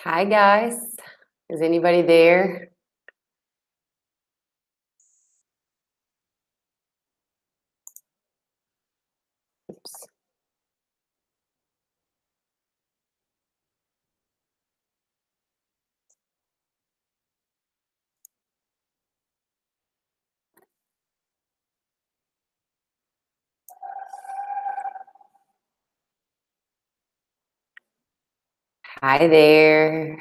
Hi, guys. Is anybody there? Oops. Hi there.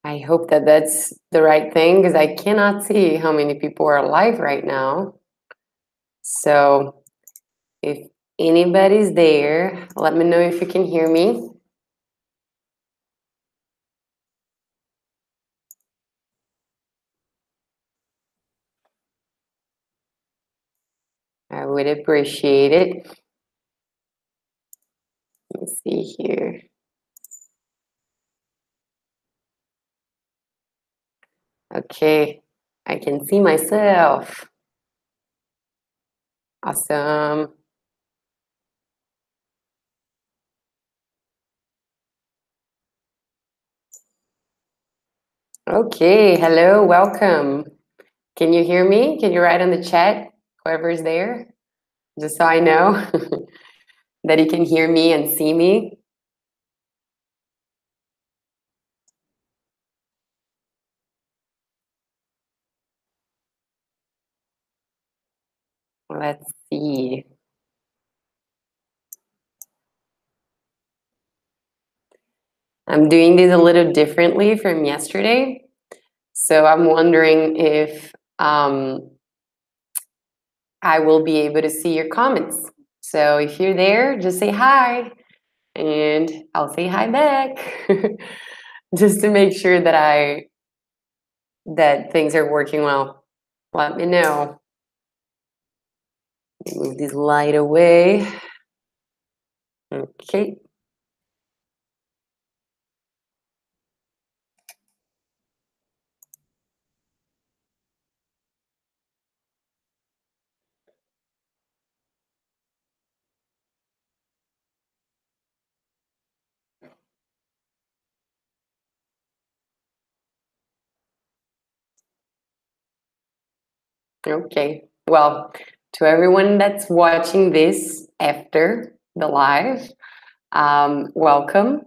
I hope that that's the right thing because I cannot see how many people are live right now. So if anybody's there, let me know if you can hear me. I would appreciate it. Let me see here. Okay, I can see myself. Awesome. Okay, hello, welcome. Can you hear me? Can you write on the chat, whoever's there? Just so I know that you can hear me and see me. Let's see. I'm doing this a little differently from yesterday. So I'm wondering if I will be able to see your comments. So if you're there, just say hi and I'll say hi back. Just to make sure that things are working well. Let me know. Move this light away. Okay. Okay. Well, to everyone that's watching this after the live, welcome.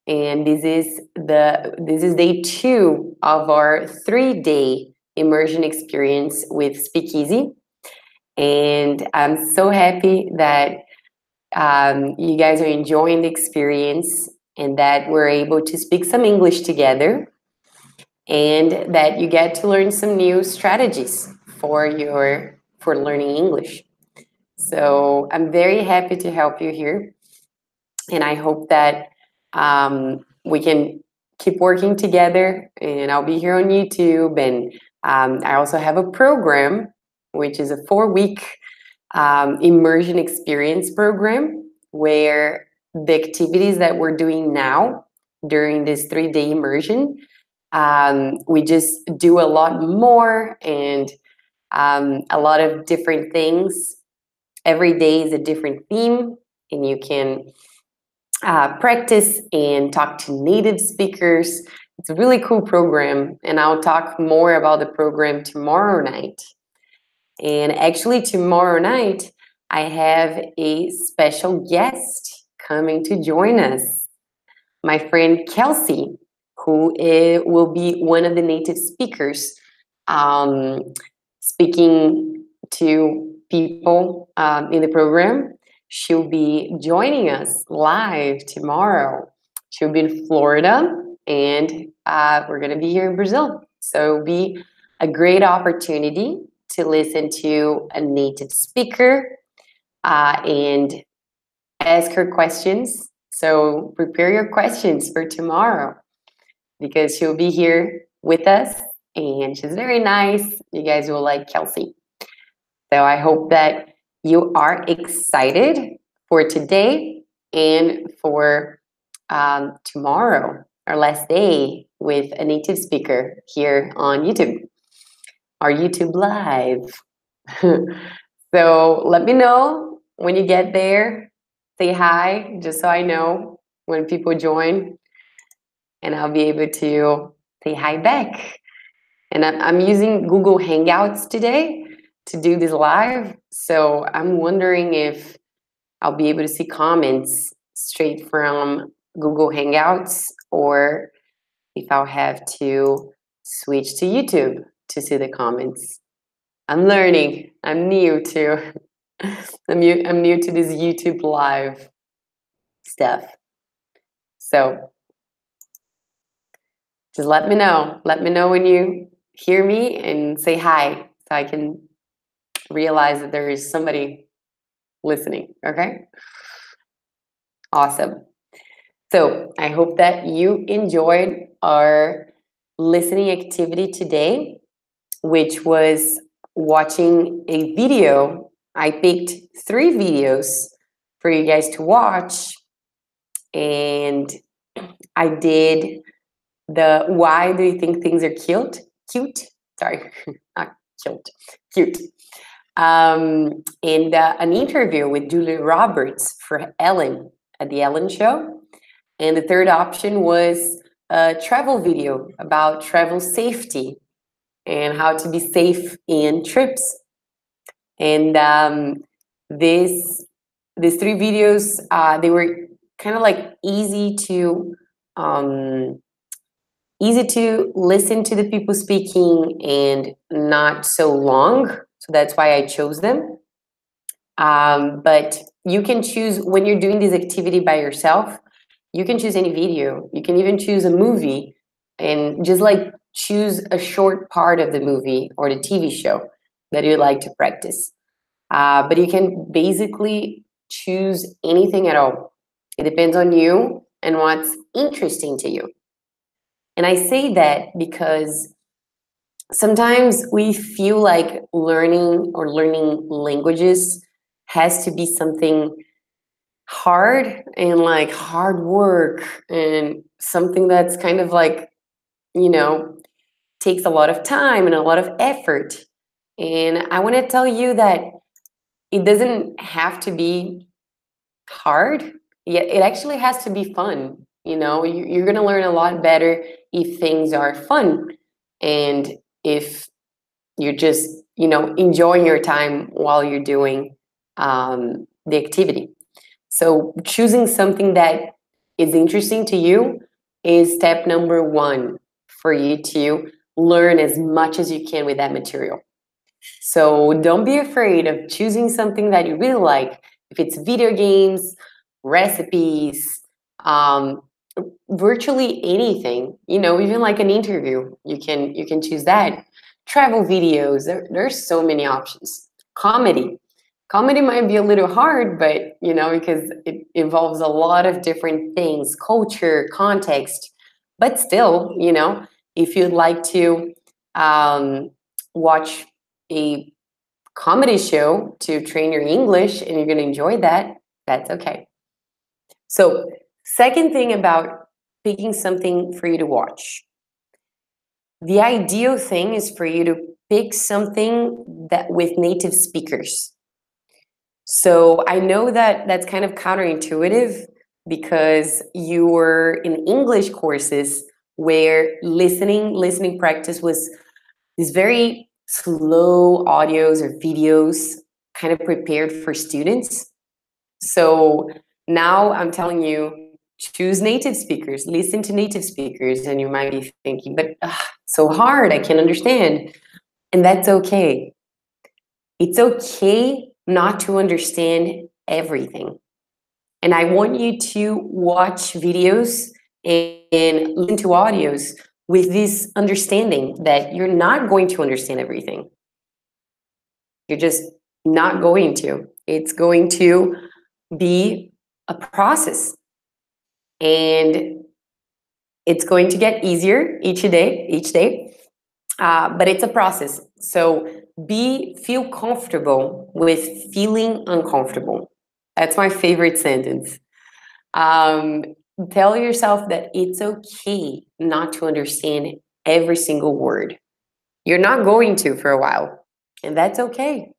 And this is day 2 of our 3-day immersion experience with Speakeasy. And I'm so happy that you guys are enjoying the experience and that we're able to speak some English together and that you get to learn some new strategies for learning English. So I'm very happy to help you here, and I hope that we can keep working together. And I'll be here on YouTube, and I also have a program, which is a 4-week immersion experience program, where the activities that we're doing now during this 3-day immersion, we just do a lot more and a lot of different things. Every day is a different theme, and you can practice and talk to native speakers. It's a really cool program, and I'll talk more about the program tomorrow night. And actually, tomorrow night, I have a special guest coming to join us, my friend Kelsey, who will be one of the native speakers speaking to people in the program. She'll be joining us live tomorrow. She'll be in Florida, and we're going to be here in Brazil. So it'll be a great opportunity to listen to a native speaker and ask her questions. So prepare your questions for tomorrow because she'll be here with us and she's very nice. You guys will like Kelsey. So I hope that you are excited for today and for tomorrow, our last day with a native speaker here on YouTube, our YouTube Live. So let me know when you get there. Say hi, just so I know when people join. and I'll be able to say hi back. And I'm using Google Hangouts today to do this live. So I'm wondering if I'll be able to see comments straight from Google Hangouts, or if I'll have to switch to YouTube to see the comments. I'm learning. I'm new to I'm new to this YouTube live stuff. So just let me know. Let me know when you hear me and say hi so I can realize that there is somebody listening. Okay? Awesome. So I hope that you enjoyed our listening activity today, which was watching a video. I picked 3 videos for you guys to watch, and I did the why do you think things are cute, sorry, not cute, and an interview with Julia Roberts for Ellen at the Ellen Show. And the third option was a travel video about travel safety and how to be safe in trips. And these 3 videos, they were kind of like easy to listen to the people speaking and not so long. So that's why I chose them. But you can choose when you're doing this activity by yourself. You can choose any video. You can even choose a movie and just like choose a short part of the movie or the TV show that you like to practice. But you can basically choose anything at all. It depends on you and what's interesting to you. And I say that because sometimes we feel like learning languages has to be something hard and like hard work and something that's kind of like, takes a lot of time and a lot of effort. And I want to tell you that it doesn't have to be hard. Yeah, it actually has to be fun. You're going to learn a lot better if things are fun and if you're just, enjoying your time while you're doing the activity. So choosing something that is interesting to you is step number 1 for you to learn as much as you can with that material. So don't be afraid of choosing something that you really like. If it's video games, recipes, virtually anything, even like an interview, you can choose that. Travel videos, there's so many options. Comedy might be a little hard, but because it involves a lot of different things, culture, context. But still, if you'd like to watch a comedy show to train your English and you're going to enjoy that, that's okay. So, second thing about picking something for you to watch. The ideal thing is for you to pick something that with native speakers. So I know that that's kind of counterintuitive because you were in English courses where listening practice was these very slow audios or videos kind of prepared for students. So now I'm telling you, choose native speakers, listen to native speakers, and you might be thinking, but so hard, I can't understand. And that's okay. It's okay not to understand everything. And I want you to watch videos and listen to audios with this understanding that you're not going to understand everything. You're just not going to. It's going to be a process. And it's going to get easier each day. But it's a process. So feel comfortable with feeling uncomfortable. That's my favorite sentence. Tell yourself that it's okay not to understand every single word. You're not going to for a while, and that's okay.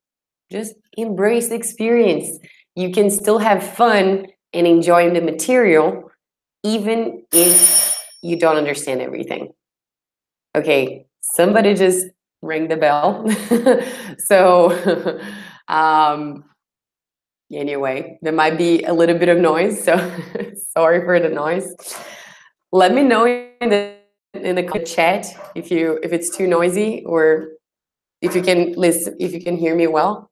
Just embrace the experience. You can still have fun and enjoy the material, even if you don't understand everything. Okay, somebody just rang the bell. So, anyway, there might be a little bit of noise, so sorry for the noise. Let me know in the chat if it's too noisy or if you can listen, if you can hear me well.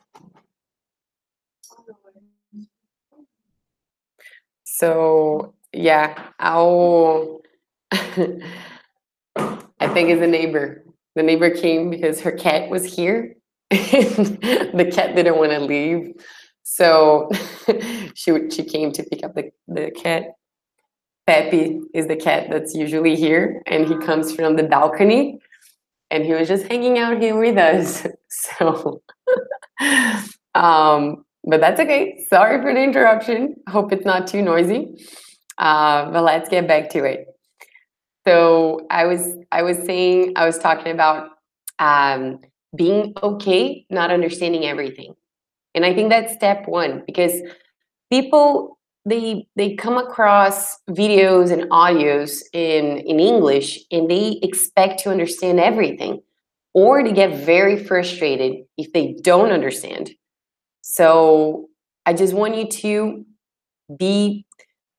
So yeah, I'll I think it's a neighbor. The neighbor came because her cat was here and the cat didn't want to leave. So she came to pick up the cat. Peppy is the cat that's usually here, and he comes from the balcony, and he was just hanging out here with us. So, but that's okay. Sorry for the interruption. Hope it's not too noisy. But let's get back to it. So I was talking about um, being okay, not understanding everything, and I think that's step one because people they come across videos and audios in English and they expect to understand everything, or they get very frustrated if they don't understand. So I just want you to be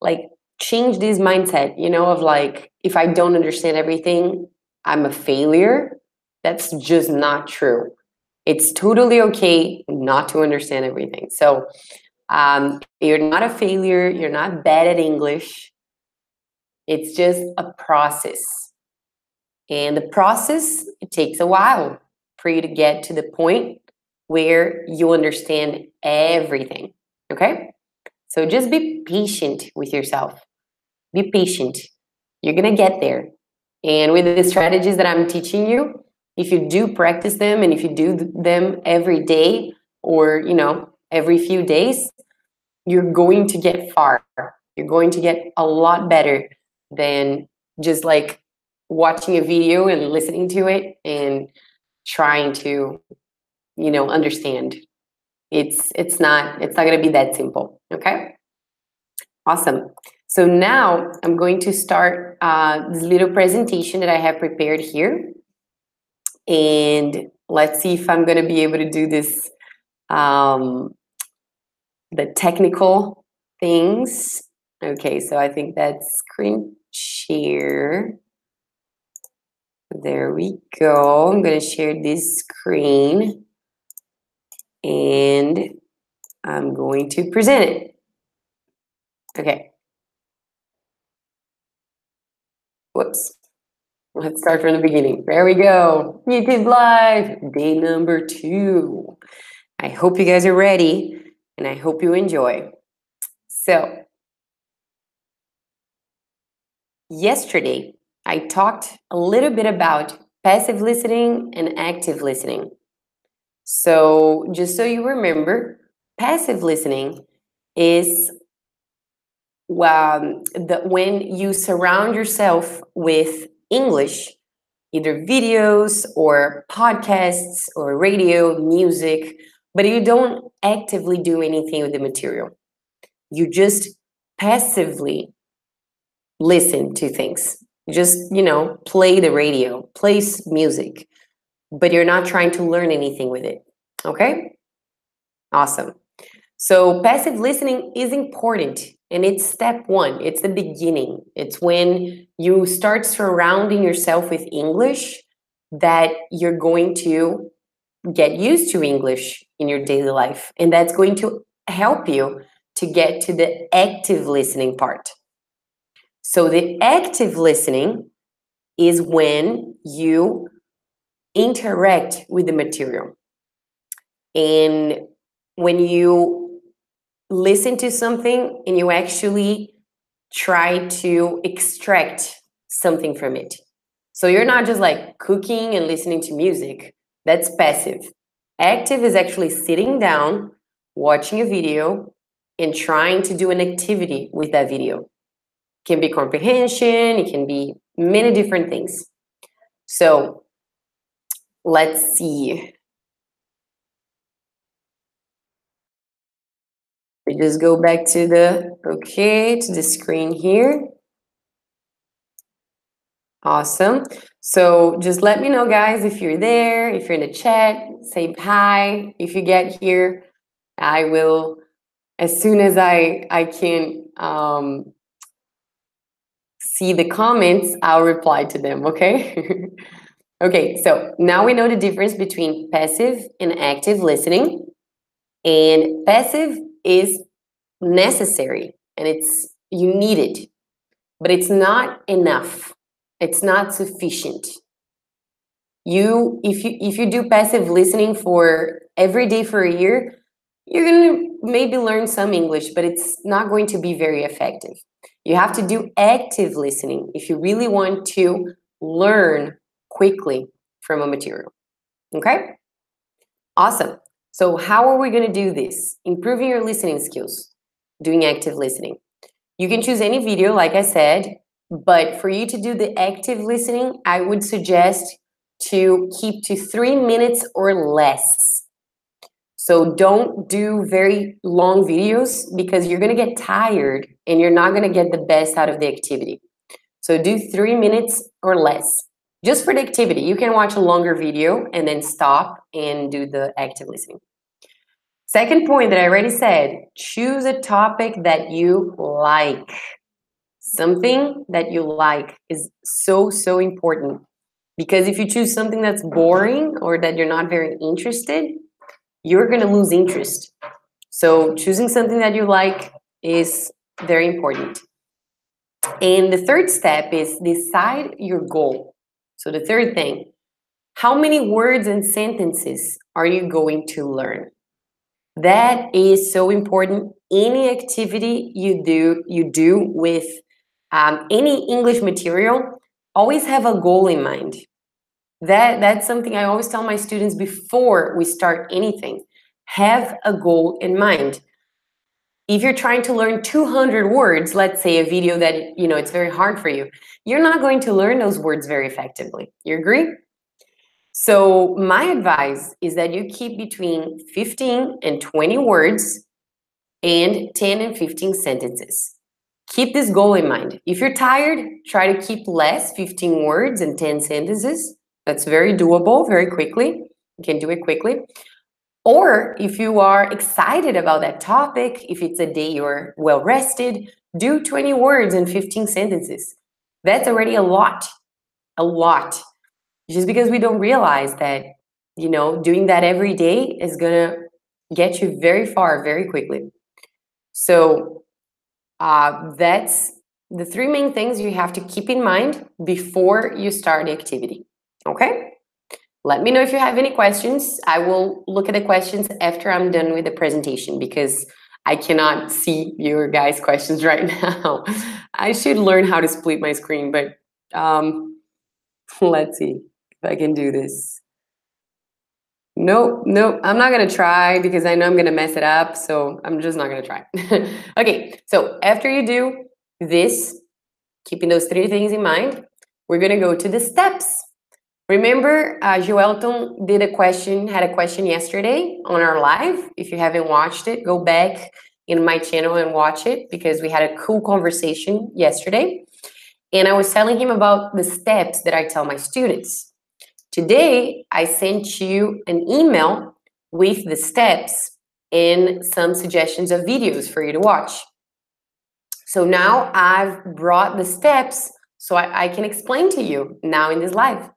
like change this mindset, of like, if I don't understand everything, I'm a failure. That's just not true. It's totally okay not to understand everything. So you're not a failure, you're not bad at English. It's just a process. And the process, it takes a while for you to get to the point where you understand everything. Okay? So just be patient with yourself. Be patient. You're going to get there. And with the strategies that I'm teaching you, if you do practice them and if you do them every day or, every few days, you're going to get far. You're going to get a lot better than just like watching a video and listening to it and trying to, understand. It's not going to be that simple. Okay? Awesome. So now I'm going to start this little presentation that I have prepared here. And let's see if I'm going to be able to do this, the technical things. Okay, so I think that's screen share. There we go. I'm going to share this screen. And I'm going to present it. Okay. Whoops. Let's start from the beginning. There we go. YouTube Live, day number 2. I hope you guys are ready and I hope you enjoy. So, yesterday, I talked a little bit about passive listening and active listening. So, just so you remember, passive listening is when you surround yourself with English, either videos or podcasts or radio, music, but you don't actively do anything with the material. You just passively listen to things. You just, play the radio, play music, but you're not trying to learn anything with it. Okay? Awesome. So passive listening is important and it's step 1. It's the beginning. It's when you start surrounding yourself with English that you're going to get used to English in your daily life. And that's going to help you to get to the active listening part. So the active listening is when you interact with the material. And when you listen to something and you actually try to extract something from it. So you're not just like cooking and listening to music. That's passive. Active is actually sitting down, watching a video, and trying to do an activity with that video. It can be comprehension, it can be many different things. So let's see. We just go back to the screen here. Awesome. So just let me know, guys, if you're there, if you're in the chat, say hi. If you get here, I will, as soon as I can see the comments, I'll reply to them, okay? Okay, so now we know the difference between passive and active listening. And passive is necessary and you need it, but it's not enough. It's not sufficient. If you do passive listening for every day for a year, you're going to maybe learn some English, but it's not going to be very effective. You have to do active listening if you really want to learn quickly from a material. Okay? Awesome. So how are we going to do this? Improving your listening skills, doing active listening. You can choose any video, like I said, but for you to do the active listening, I would suggest to keep to 3 minutes or less. So don't do very long videos because you're going to get tired and you're not going to get the best out of the activity. So do 3 minutes or less. Just for the activity, you can watch a longer video and then stop and do the active listening. Second point that I already said, choose a topic that you like. Something that you like is so, so important. Because if you choose something that's boring or that you're not very interested, you're going to lose interest. So choosing something that you like is very important. And the third step is decide your goal. So the third thing, how many words and sentences are you going to learn? That is so important. Any activity you do with any English material, always have a goal in mind. That's something I always tell my students before we start anything. Have a goal in mind. If you're trying to learn 200 words, let's say a video that it's very hard for you, you're not going to learn those words very effectively. You agree? So my advice is that you keep between 15 and 20 words and 10 and 15 sentences. Keep this goal in mind. If you're tired, try to keep less, 15 words and 10 sentences. That's very doable, very quickly. You can do it quickly. Or if you are excited about that topic, if it's a day you're well rested, do 20 words and 15 sentences. That's already a lot. Just because we don't realize that, doing that every day is gonna get you very far very quickly. So that's the 3 main things you have to keep in mind before you start the activity. Okay? Let me know if you have any questions. I will look at the questions after I'm done with the presentation because I cannot see your guys' questions right now. I should learn how to split my screen, but let's see if I can do this. Nope, I'm not gonna try because I know I'm gonna mess it up, so I'm just not gonna try. Okay, so after you do this, keeping those 3 things in mind, we're gonna go to the steps. Remember, Joelton had a question yesterday on our live. If you haven't watched it, go back in my channel and watch it because we had a cool conversation yesterday. And I was telling him about the steps that I tell my students. Today, I sent you an email with the steps and some suggestions of videos for you to watch. So now I've brought the steps so I can explain to you now in this live.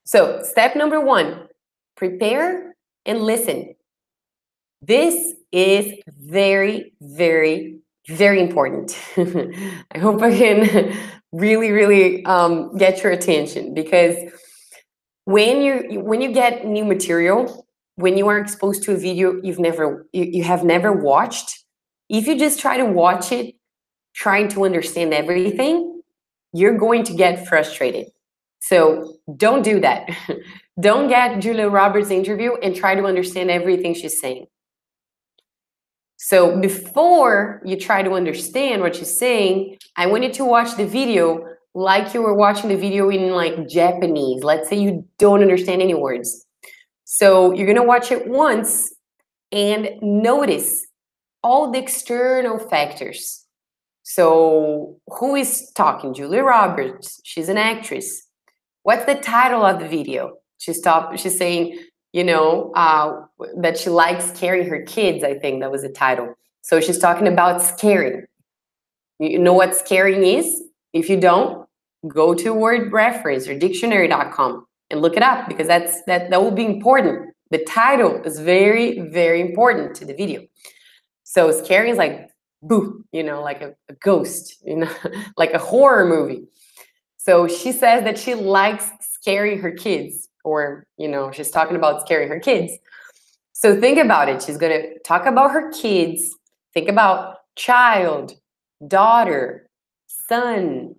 So step number 1, prepare and listen. This is very, very, very important. I hope I can really, really get your attention because when you get new material, when you are exposed to a video you have never watched, if you just try to watch it, trying to understand everything, you're going to get frustrated. So don't do that. Don't get Julia Roberts' interview and try to understand everything she's saying. So before you try to understand what she's saying, I want you to watch the video like you were watching the video in like Japanese. Let's say you don't understand any words. So you're gonna watch it once and notice all the external factors. So who is talking? Julia Roberts. She's an actress. What's the title of the video? She's saying, that she likes scaring her kids. I think that was the title. So she's talking about scaring. You know what scaring is? If you don't, go to word reference or dictionary.com and look it up, because that will be important. The title is very, very important to the video. So scaring is like boo, like a ghost, like a horror movie. So she says that she likes scaring her kids, or she's talking about scaring her kids. So think about it. She's going to talk about her kids. Think about child, daughter, son,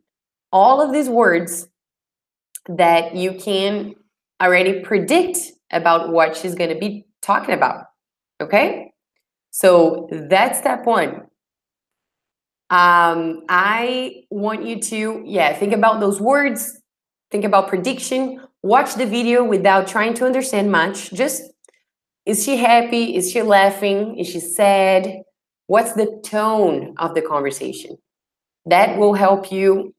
all of these words that you can already predict about what she's going to be talking about. Okay? So that's step one. I want you to, think about those words, think about prediction, watch the video without trying to understand much. Just, is she happy? Is she laughing? Is she sad? What's the tone of the conversation? That will help you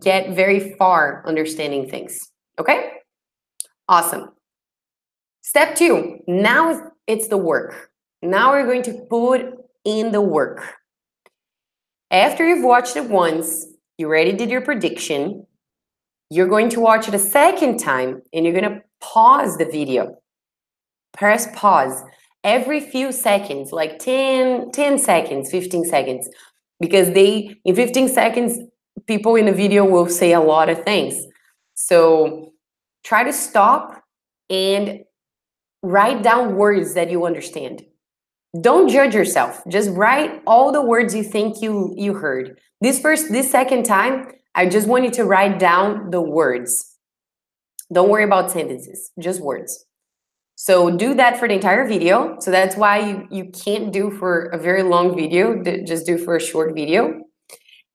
get very far understanding things. Okay? Awesome. Step two, now it's the work. Now we're going to put in the work. After you've watched it once, you already did your prediction, you're going to watch it a second time and you're going to pause the video. Press pause every few seconds, like 10 seconds, 15 seconds, because in 15 seconds, people in the video will say a lot of things. So try to stop and write down words that you understand. Don't judge yourself. Just write all the words you think you heard. This second time, I just want you to write down the words. Don't worry about sentences, just words. So do that for the entire video. So that's why you can't do for a very long video, just do for a short video.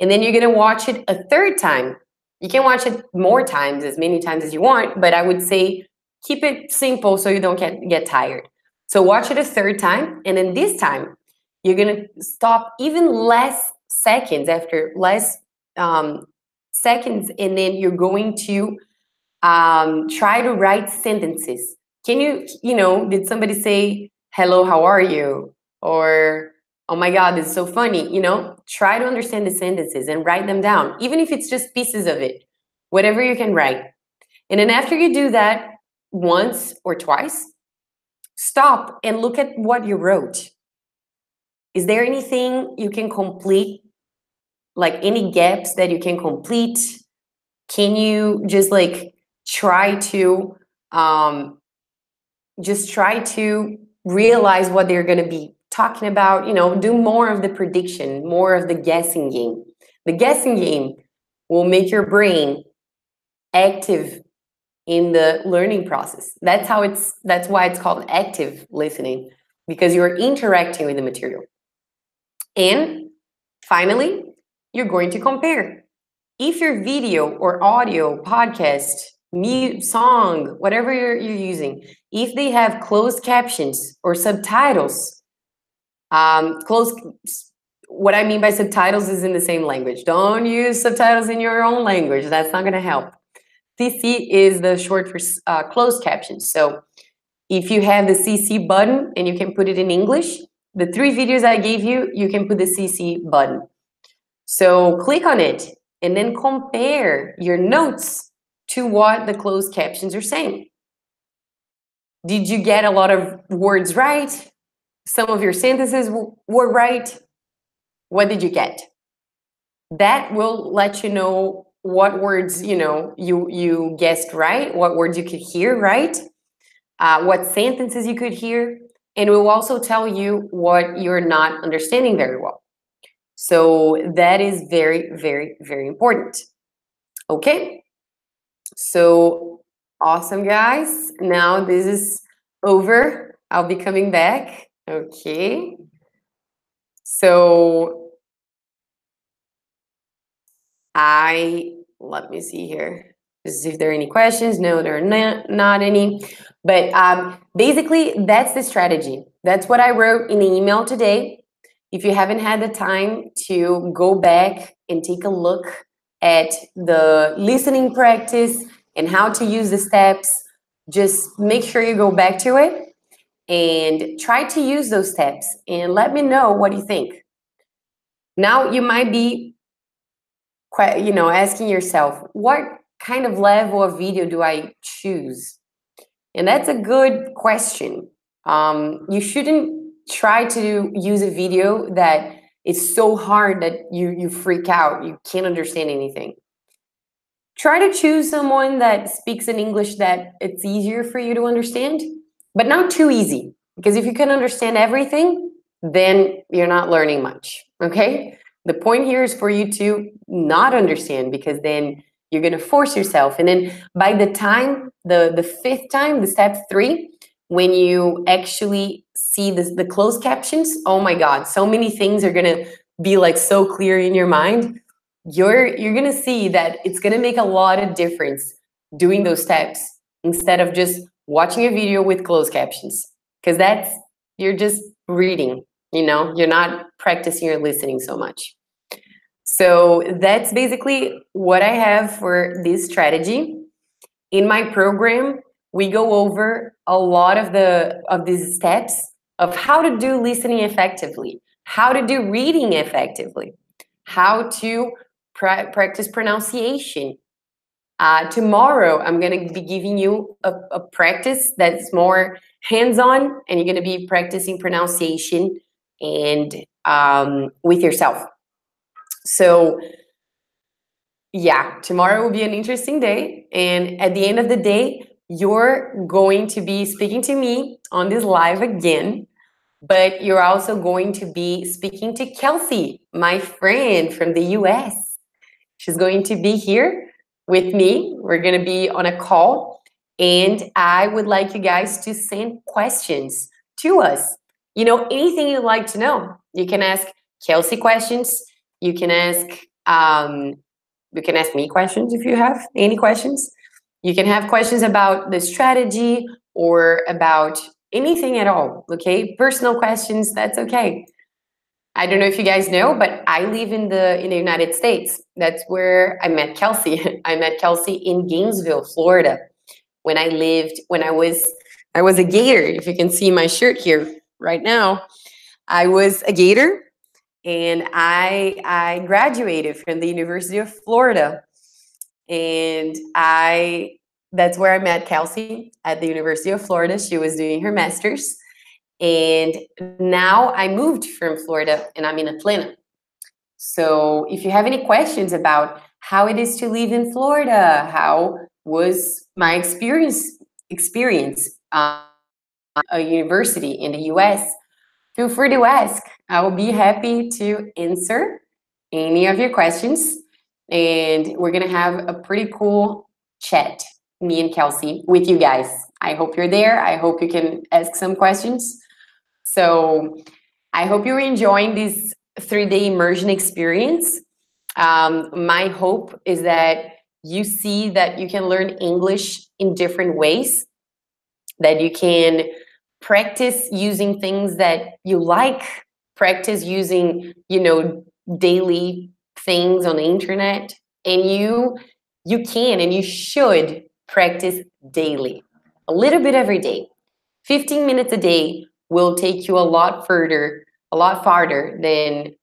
And then you're gonna watch it a third time. You can watch it more times, as many times as you want, but I would say keep it simple so you don't get tired. So watch it a third time, and then this time, you're gonna stop even less seconds, after less seconds, and then you're going to try to write sentences. Can did somebody say, hello, how are you? Or, oh my God, this is so funny, Try to understand the sentences and write them down, even if it's just pieces of it, whatever you can write. And then after you do that once or twice, stop and look at what you wrote. Is there anything you can complete? Like any gaps that you can complete? Can you just try to realize what they're going to be talking about? Do more of the prediction, more of the guessing game. The guessing game will make your brain active in the learning process. That's why it's called active listening, because you're interacting with the material. And finally, you're going to compare. If your video or audio, podcast, song, whatever you're using, if they have closed captions or subtitles, what I mean by subtitles is in the same language. Don't use subtitles in your own language. That's not going to help. CC is the short for closed captions. So if you have the CC button and you can put it in English, the 3 videos I gave you, you can put the CC button. So click on it and then compare your notes to what the closed captions are saying. Did you get a lot of words right? Some of your sentences were right. What did you get? That will let you know what words you guessed right, what words you could hear right, what sentences you could hear, and it will also tell you what you're not understanding very well. So that is very, very, very important. Okay, so awesome, guys. Now this is over. I'll be coming back. Okay, so let me see here. Just see if there are any questions. No, there are not any. But basically, that's the strategy. That's what I wrote in the email today. if you haven't had the time to go back and take a look at the listening practice and how to use the steps, just make sure you go back to it and try to use those steps and let me know what you think. Now you might be asking yourself, what kind of level of video do I choose? And that's a good question. You shouldn't try to use a video that is so hard that you freak out, you can't understand anything. Try to choose someone that speaks in English that it's easier for you to understand, but not too easy. Because if you can understand everything, then you're not learning much. Okay? The point here is for you to not understand, because then you're going to force yourself. And then by the time, the fifth time, the step 3, when you actually see the closed captions, oh my God, so many things are going to be like so clear in your mind. You're going to see that it's going to make a lot of difference doing those steps instead of just watching a video with closed captions, because you're just reading, you're not practicing or listening so much. So that's basically what I have for this strategy. In my program, we go over a lot of these steps of how to do listening effectively, how to do reading effectively, how to practice pronunciation. Tomorrow, I'm going to be giving you a practice that's more hands-on, and you're going to be practicing pronunciation and with yourself. So yeah, tomorrow will be an interesting day. And at the end of the day, you're going to be speaking to me on this live again, but you're also going to be speaking to Kelsey, my friend from the US. She's going to be here with me. We're going to be on a call. And I would like you guys to send questions to us. Anything you'd like to know. You can ask Kelsey questions. You can ask me questions if you have any questions. You can have questions about the strategy or about anything at all, okay? Personal questions, that's okay. I don't know if you guys know, but I live in the United States. That's where I met Kelsey. I met Kelsey in Gainesville, Florida. When I was a Gator. If you can see my shirt here right now, I was a Gator. And I graduated from the University of Florida, and that's where I met Kelsey, at the University of Florida. She was doing her master's, and now I moved from Florida and I'm in Atlanta. So if you have any questions about how it is to live in Florida, how was my experience a university in the US, feel free to ask. I will be happy to answer any of your questions. And we're going to have a pretty cool chat, me and Kelsey, with you guys. I hope you're there. I hope you can ask some questions. So I hope you're enjoying this 3-day immersion experience. My hope is that you see that you can learn English in different ways, that you can practice using things that you like, practice using, daily things on the internet, and you can and you should practice daily, a little bit every day. 15 minutes a day will take you a lot farther than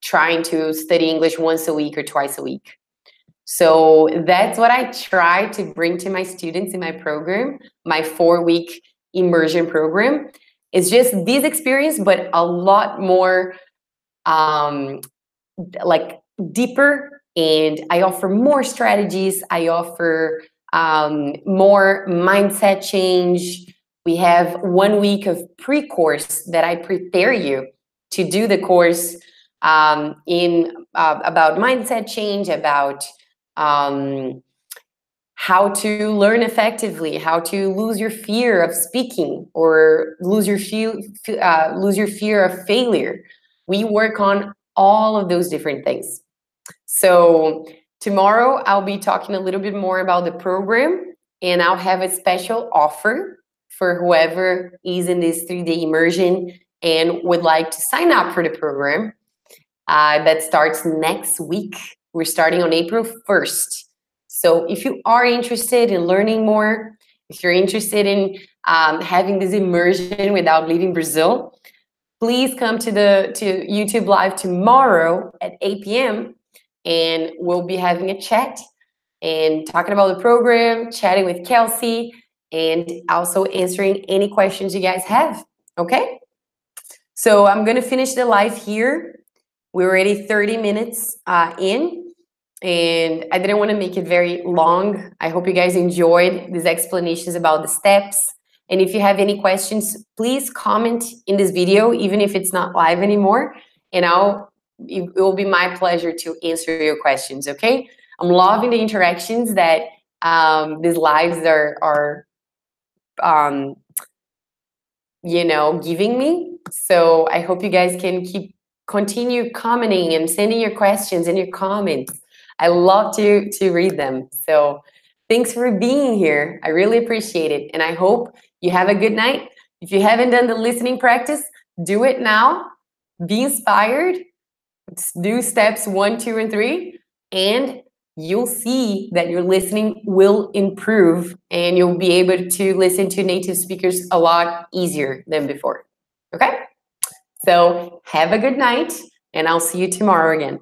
trying to study English once a week or twice a week. So that's what I try to bring to my students in my program, my 4-week immersion program. It's just this experience, but a lot more like deeper, and I offer more strategies. I offer more mindset change. We have 1 week of pre-course that I prepare you to do the course in about mindset change, about how to learn effectively, how to lose your fear of speaking, or lose your fear of failure. We work on all of those different things. So tomorrow I'll be talking a little bit more about the program, and I'll have a special offer for whoever is in this 3-day immersion and would like to sign up for the program that starts next week. We're starting on April 1st. So if you are interested in learning more, if you're interested in having this immersion without leaving Brazil, please come to YouTube Live tomorrow at 8 p.m. and we'll be having a chat and talking about the program, chatting with Kelsey, and also answering any questions you guys have. Okay? So I'm going to finish the live here. We're already 30 minutes in, and I didn't want to make it very long. I hope you guys enjoyed these explanations about the steps. And if you have any questions, please comment in this video, even if it's not live anymore, and it will be my pleasure to answer your questions, okay? I'm loving the interactions that these lives are giving me. So I hope you guys can continue commenting and sending your questions and your comments. I love to read them. So thanks for being here. I really appreciate it. And I hope you have a good night. If you haven't done the listening practice, do it now. Be inspired. Do steps 1, 2, and 3. And you'll see that your listening will improve and you'll be able to listen to native speakers a lot easier than before. Okay? So have a good night, and I'll see you tomorrow again.